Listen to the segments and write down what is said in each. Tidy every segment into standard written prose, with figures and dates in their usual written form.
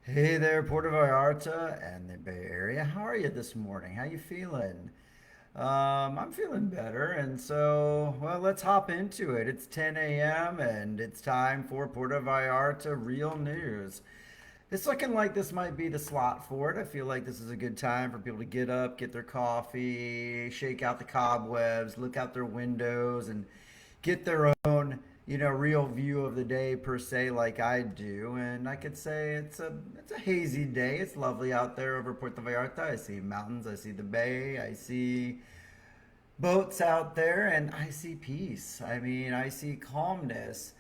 Hey there, Puerto Vallarta and the Bay Area. How are you this morning? How you feeling? I'm feeling better, and so, well, let's hop into it. It's 10 a.m. and it's time for Puerto Vallarta Real News. It's looking like this might be the slot for it. I feel like this is a good time for people to get up, get their coffee, shake out the cobwebs, look out their windows, and get their own, real view of the day per se, like I do. And I could say it's a hazy day. It's lovely out there over Puerto Vallarta. I see mountains, I see the bay, I see boats out there, and I see peace. I mean, I see calmness.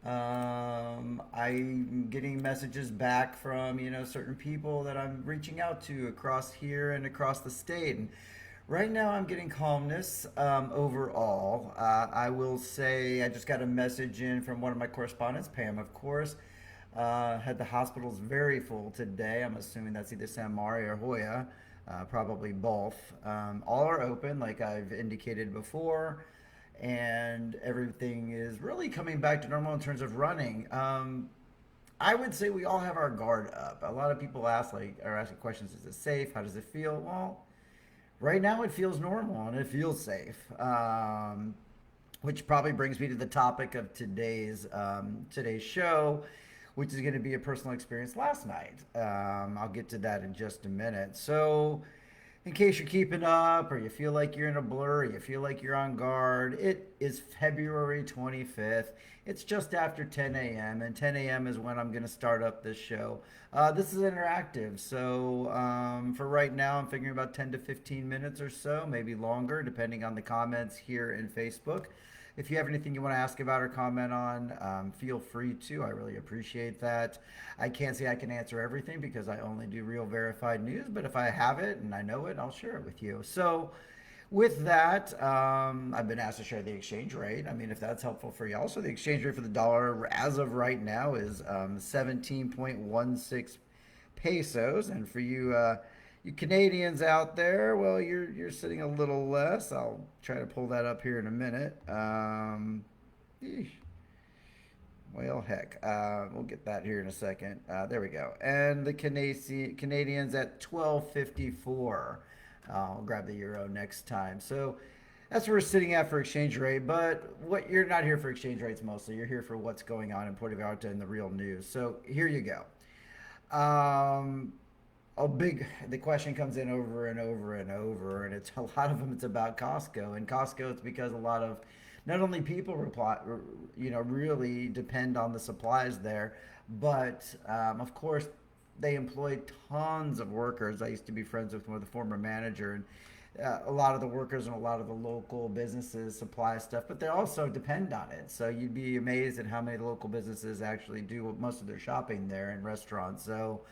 I'm getting messages back from, certain people that I'm reaching out to across here and across the state. And right now, I'm getting calmness overall. I will say I just got a message in from one of my correspondents, Pam, of course. Had the hospitals very full today. I'm assuming that's either San Mario or Hoya, probably both. All are open, like I've indicated before, and everything is really coming back to normal in terms of running. I would say we all have our guard up. A lot of people ask, like, are asking questions: Is it safe? How does it feel? Well, right now it feels normal and it feels safe. Which probably brings me to the topic of today's show, which is going to be a personal experience last night. I'll get to that in just a minute. So, in case you're keeping up, or you feel like you're in a blur, or you feel like you're on guard, it is February 25th. It's just after 10 a.m., and 10 a.m. is when I'm going to start up this show. This is interactive, so for right now, I'm figuring about 10 to 15 minutes or so, maybe longer, depending on the comments here in Facebook. If you have anything you want to ask about or comment on, feel free to. I really appreciate that. I can't say I can answer everything because I only do real verified news, but if I have it and I know it, I'll share it with you. So, with that, I've been asked to share the exchange rate. I mean, if that's helpful for you. Also, the exchange rate for the dollar as of right now is 17.16 pesos, and for you Canadians out there, well, you're sitting a little less. I'll try to pull that up here in a minute. Well, heck, we'll get that here in a second. There we go. And the Canadians at 12.54. I'll grab the euro next time. So that's where we're sitting at for exchange rate. But what you're not here for exchange rates mostly. You're here for what's going on in Puerto Vallarta and the real news. So here you go. Um, the question comes in over and over and over, and it's a lot of them. It's about Costco, and Costco. It's because a lot of not only people really depend on the supplies there, but of course they employ tons of workers. I used to be friends with one of the former manager, and a lot of the workers and a lot of the local businesses supply stuff, but they also depend on it. So you'd be amazed at how many local businesses actually do most of their shopping there in restaurants. So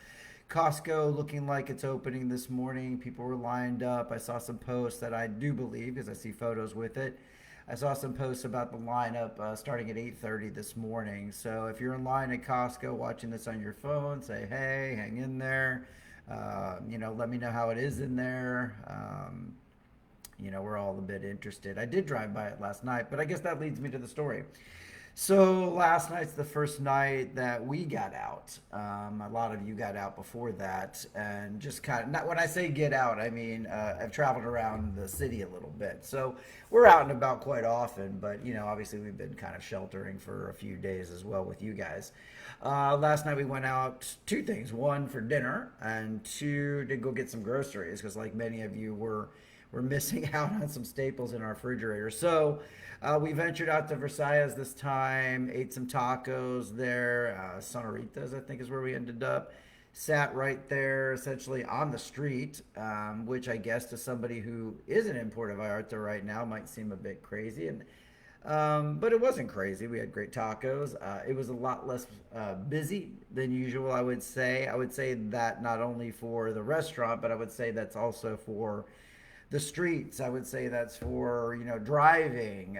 Costco looking like it's opening this morning. People were lined up. I saw some posts that I do believe because I see photos with it. I saw some posts about the lineup starting at 8:30 this morning. So if you're in line at Costco watching this on your phone, say hey, hang in there. Let me know how it is in there. We're all a bit interested. I did drive by it last night, but I guess that leads me to the story. So last night's the first night that we got out. A lot of you got out before that, and just kind of not when I say get out, I mean I've traveled around the city a little bit. So we're out and about quite often, but obviously we've been kind of sheltering for a few days as well with you guys. Last night we went out two things: one for dinner, and two to go get some groceries because, like many of you, we're missing out on some staples in our refrigerator. So we ventured out to Versailles this time, ate some tacos there. Sonoritas, I think, is where we ended up. Sat right there, essentially on the street, which I guess to somebody who isn't in Puerto Vallarta right now might seem a bit crazy. But it wasn't crazy. We had great tacos. It was a lot less busy than usual, I would say. I would say that not only for the restaurant, but I would say that's also for the streets. I would say that's for driving.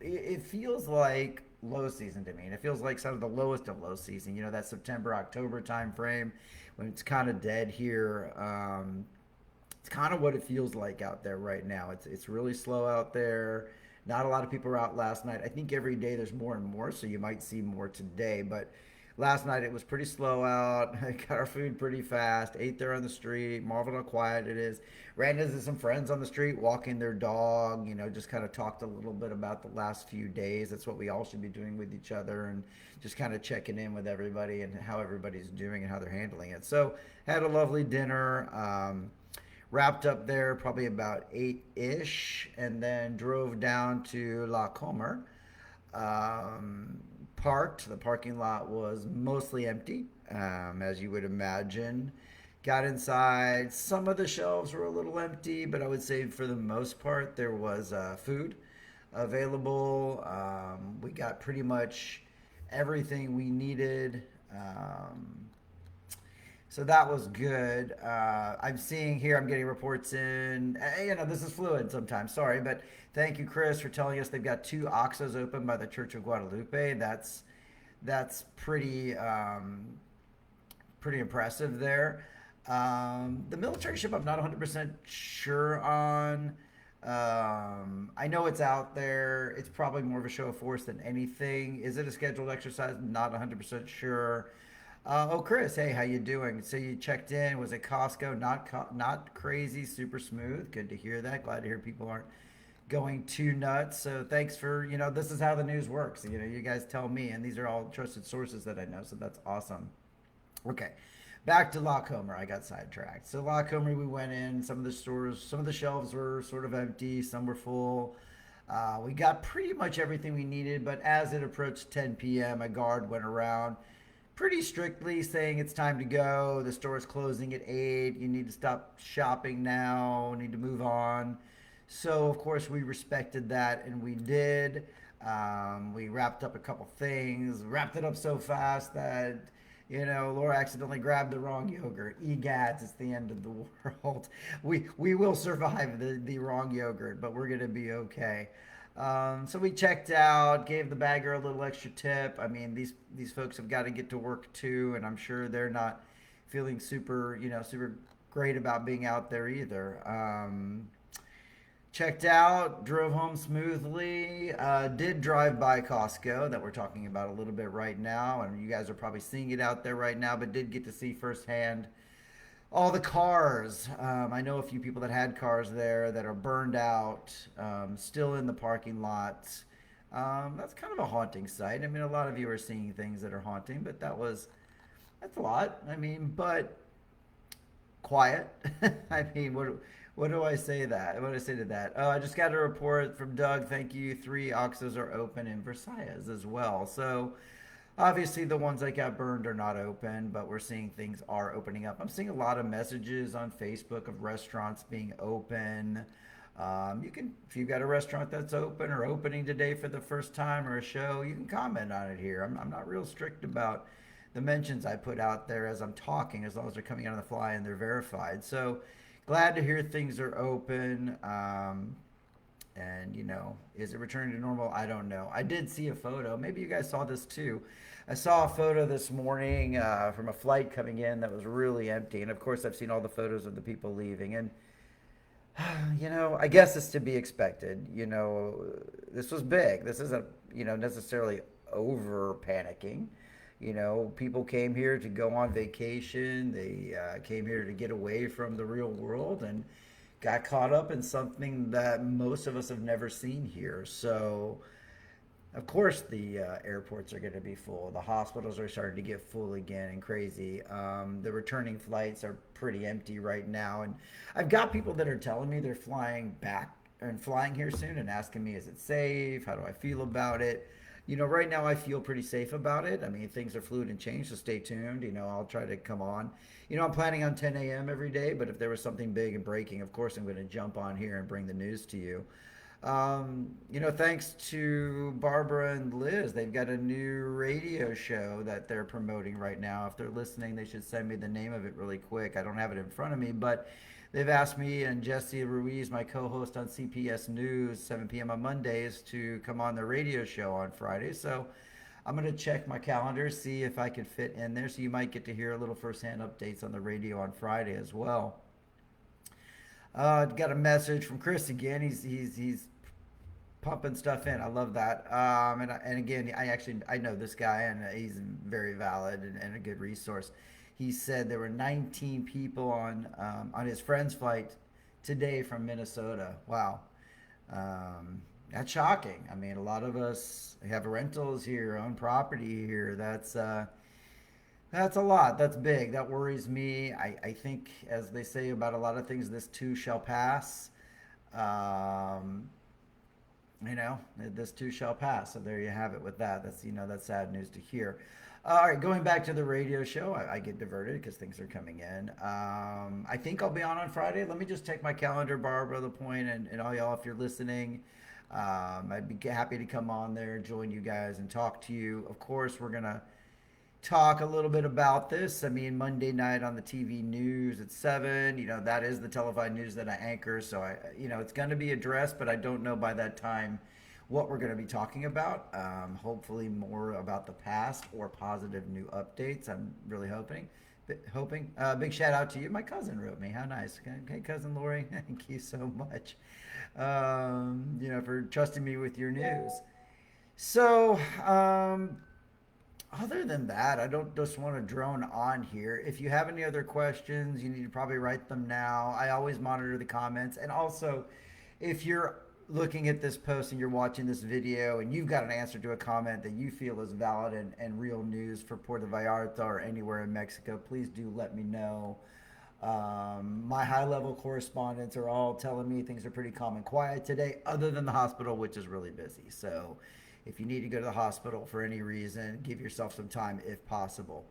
It feels like low season to me, and it feels like some of the lowest of low season. That September October time frame when it's kind of dead here. It's kind of what it feels like out there right now. It's really slow out there. Not a lot of people were out last night. I think every day there's more and more, so you might see more today, but Last night it was pretty slow out. Got our food pretty fast. Ate there on the street. Marveled how quiet it is. Ran into some friends on the street walking their dog. Just kind of talked a little bit about the last few days. That's what we all should be doing with each other, and just kind of checking in with everybody and how everybody's doing and how they're handling it. So had a lovely dinner. Wrapped up there probably about 8 ish, and then drove down to La Comer. Um, Parked. The parking lot was mostly empty, as you would imagine. Got inside. Some of the shelves were a little empty, but I would say for the most part there was food available. We got pretty much everything we needed. So that was good. I'm seeing here, I'm getting reports in. This is fluid sometimes. Sorry, but thank you, Chris, for telling us they've got two Oxos open by the Church of Guadalupe. That's pretty impressive there. The military ship, I'm not 100% sure on. I know it's out there. It's probably more of a show of force than anything. Is it a scheduled exercise? Not 100% sure. Oh, Chris, hey, how you doing? So you checked in. Was it Costco? Not crazy, super smooth. Good to hear that. Glad to hear people aren't going too nuts. So thanks for, this is how the news works. You guys tell me, and these are all trusted sources that I know. So that's awesome. Okay, back to La Comer. I got sidetracked. So La Comer, we went in. Some of the stores, some of the shelves were sort of empty. Some were full. We got pretty much everything we needed, but as it approached 10 p.m., a guard went around pretty strictly saying it's time to go. The store is closing at 8. You need to stop shopping now. Need to move on. So, of course, we respected that and we did. We wrapped up a couple things, wrapped it up so fast that, Laura accidentally grabbed the wrong yogurt. Egads, it's the end of the world. We will survive the wrong yogurt, but we're going to be okay. So we checked out, gave the bagger a little extra tip. I mean, these folks have got to get to work too, and I'm sure they're not feeling super great about being out there either. Checked out, drove home smoothly. Did drive by Costco that we're talking about a little bit right now, and you guys are probably seeing it out there right now, but did get to see firsthand all the cars. I know a few people that had cars there that are burned out, still in the parking lot. That's kind of a haunting sight. I mean, a lot of you are seeing things that are haunting, but that's a lot. I mean, but quiet. I mean, what do I say that? What do I say to that? Oh, I just got a report from Doug. Thank you. 3 Oxos are open in Versailles as well. So obviously, the ones that got burned are not open, but we're seeing things are opening up. I'm seeing a lot of messages on Facebook of restaurants being open. If you've got a restaurant that's open or opening today for the first time or a show, you can comment on it here. I'm not real strict about the mentions I put out there as I'm talking, as long as they're coming out on the fly and they're verified. So glad to hear things are open. And is it returning to normal? I don't know. I did see a photo. Maybe you guys saw this too. I saw a photo this morning from a flight coming in that was really empty, and of course I've seen all the photos of the people leaving, and I guess it's to be expected. This was big. This isn't necessarily over panicking. People came here to go on vacation. They came here to get away from the real world and got caught up in something that most of us have never seen here. So, of course, the airports are going to be full. The hospitals are starting to get full again and crazy. The returning flights are pretty empty right now. And I've got people that are telling me they're flying back and flying here soon and asking me, is it safe? How do I feel about it? Right now I feel pretty safe about it. I mean, things are fluid and change, so stay tuned. I'll try to come on. I'm planning on 10 a.m. every day, but if there was something big and breaking, of course I'm going to jump on here and bring the news to you. Thanks to Barbara and Liz, they've got a new radio show that they're promoting right now. If they're listening, they should send me the name of it really quick. I don't have it in front of me, but they've asked me and Jesse Ruiz, my co-host on CPS News, 7 p.m. on Mondays, to come on the radio show on Friday. So I'm going to check my calendar, see if I can fit in there. So you might get to hear a little firsthand updates on the radio on Friday as well. Got a message from Chris again. He's pumping stuff in. I love that. And again, I know this guy, and he's very valid and a good resource. He said there were 19 people on his friend's flight today from Minnesota. Wow, that's shocking. I mean, a lot of us have rentals here, own property here. That's a lot. That's big. That worries me. I think, as they say about a lot of things, this too shall pass. Um, this too shall pass. So there you have it with that. That's sad news to hear. All right, going back to the radio show, I get diverted because things are coming in. I think I'll be on Friday. Let me just check my calendar, Barbara, the point, and all y'all, if you're listening, I'd be happy to come on there, join you guys, and talk to you. Of course, we're going to talk a little bit about this. I mean, Monday night on the TV news at 7, that is the televised news that I anchor. So it's going to be addressed, but I don't know by that time what we're going to be talking about. Hopefully more about the past or positive new updates. I'm really hoping. Big shout out to you. My cousin wrote me. How nice. Okay, cousin Lori, thank you so much. For trusting me with your news. So, other than that, I don't just want to drone on here. If you have any other questions, you need to probably write them now. I always monitor the comments. And also, if you're looking at this post and you're watching this video and you've got an answer to a comment that you feel is valid and real news for Puerto Vallarta or anywhere in Mexico, please do let me know. My high level correspondents are all telling me things are pretty calm and quiet today, other than the hospital, which is really busy. So, if you need to go to the hospital for any reason, give yourself some time if possible.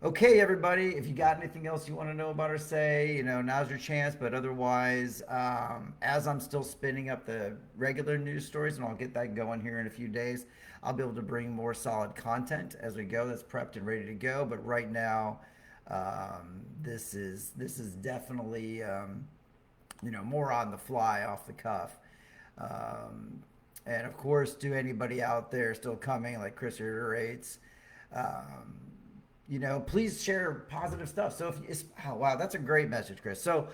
Okay, everybody, if you got anything else you want to know about or say, now's your chance. But otherwise, as I'm still spinning up the regular news stories, and I'll get that going here in a few days, I'll be able to bring more solid content as we go. That's prepped and ready to go. But right now, this is definitely more on the fly, off the cuff. And of course, to anybody out there still coming, like Chris reiterates, please share positive stuff. So oh wow, that's a great message, Chris. So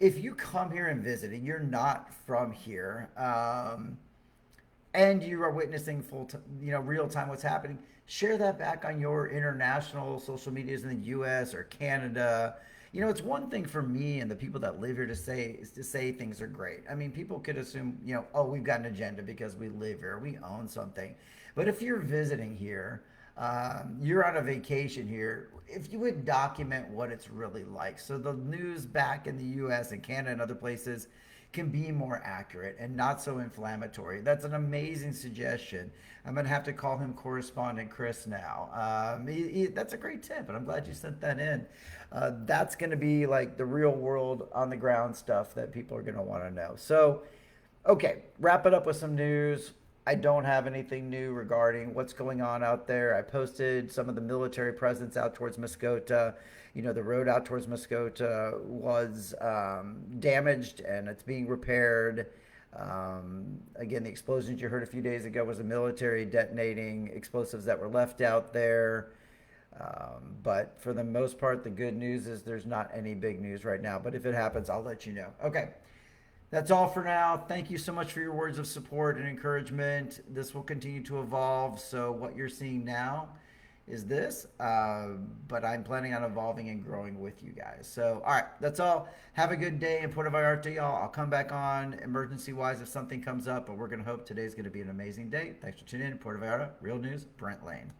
if you come here and visit and you're not from here, and you are witnessing real time what's happening, share that back on your international social medias in the U.S. or Canada. It's one thing for me and the people that live here to say things are great. I mean, people could assume, oh, we've got an agenda because we live here, we own something. But if you're visiting here, you're on a vacation here, if you would document what it's really like, so the news back in the U.S. and Canada and other places can be more accurate and not so inflammatory. That's an amazing suggestion. I'm going to have to call him correspondent Chris now. That's a great tip, and I'm glad you sent that in. That's going to be like the real world on the ground stuff that people are going to want to know. So, okay, wrap it up with some news. I don't have anything new regarding what's going on out there. I posted some of the military presence out towards Muskota. The road out towards Muskota was damaged and it's being repaired. Again, the explosions you heard a few days ago was the military detonating explosives that were left out there. But for the most part, the good news is there's not any big news right now. But if it happens, I'll let you know. Okay. That's all for now. Thank you so much for your words of support and encouragement. This will continue to evolve. So what you're seeing now is this, but I'm planning on evolving and growing with you guys. So, all right, that's all. Have a good day in Puerto Vallarta, y'all. I'll come back on emergency-wise if something comes up, but we're going to hope today's going to be an amazing day. Thanks for tuning in. Puerto Vallarta, Real News, Brent Lane.